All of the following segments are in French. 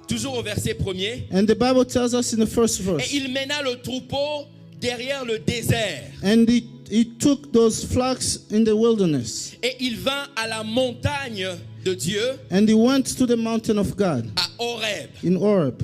toujours au verset 1er. And the Bible tells us in the first Et verse. il mena le troupeau derrière le désert. And he took those flocks in the wilderness. Et il vint à la montagne de Dieu, And he went to the mountain of God à Horeb. in Horeb.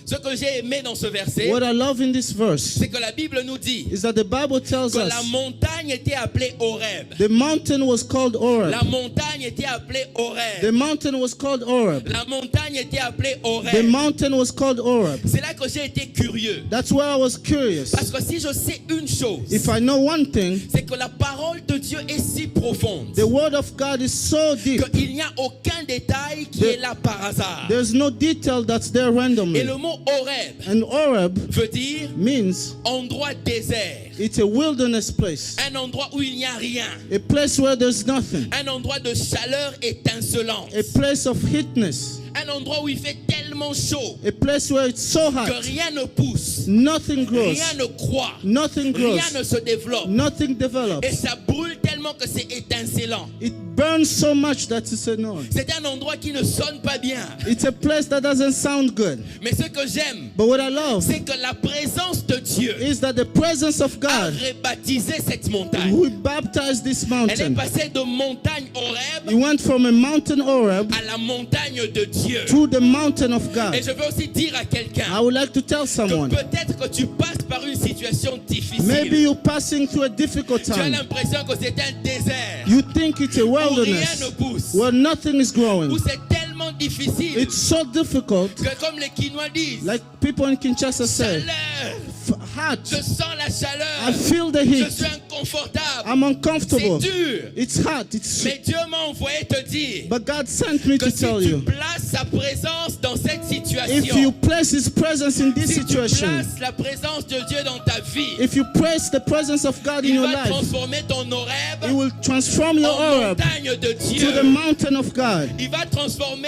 Ce que j'ai aimé dans ce verset, What I love in this verse c'est que la Bible nous dit is that the Bible tells que la us montagne était appelée Horeb. the mountain was called Horeb. La montagne était appelée Horeb. The mountain was called Horeb. La montagne était appelée The Horeb. mountain was called Horeb. C'est là que j'ai été curieux. That's why I was curious. Parce que si je sais une chose, If I know one thing, c'est que la parole de Dieu est si profonde the word of God is so deep. qu'il n'y a aucun détail qui est là par hasard. There's no detail that's there Et randomly. le mot Horeb And Horeb veut dire means endroit désert. it's a wilderness place. Un endroit où il n'y a rien. A place where there's nothing. Un endroit de chaleur étincelante. A place of heatness. Un endroit où il fait tellement chaud A place where it's so que hot. rien ne pousse. Nothing grows. Rien ne croît. Nothing grows. Rien ne se développe. Nothing Et develops. ça brûle tellement que c'est étincelant. It burns so much that it's annoying. C'est un endroit qui ne sonne pas bien. It's a place that doesn't sound good. Mais ce que j'aime, But what I love c'est que la présence de Dieu is that the presence of a God, rebaptisé cette montagne. who baptized this Elle est mountain, passée de montagne he Horeb went from a mountain Horeb à la montagne de Dieu. to the mountain of God. Et je veux aussi dire à I quelqu'un would like to tell que someone, peut-être que tu passes par une situation difficile. maybe you're passing through a difficult Tu as time. l'impression que c'est un désert You think it's a où rien wilderness ne pousse, where nothing is où growing. c'est tellement difficile It's so difficult, que comme les Quinois disent, like people in Kinshasa say, chaleur, hot. je sens la chaleur, I feel the je heat. suis inconfortable, I'm uncomfortable. c'est dur. It's hot. It's Mais Dieu m'a envoyé te dire But God sent me que to si tell tu you, places sa présence dans cette if you situation, place His presence in this si tu situation, places la présence de Dieu dans ta vie, if you place the presence of God in il your va life, transformer ton Horeb He will transform your en Horeb montagne de to Dieu. the mountain of God. Il va transformer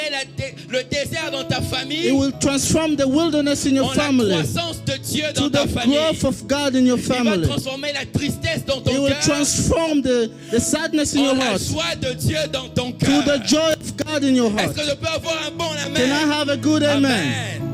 le désert dans ta He famille will transform the wilderness in your en la family croissance de Dieu to dans ta the famille. growth of God in your Il va family. transformer la tristesse dans He ton will cœur transform the sadness in en your la heart joie de Dieu dans ton to cœur. the joy of God in your Est-ce heart. que je peux avoir un bon Can I amen? have a good amen? Amen.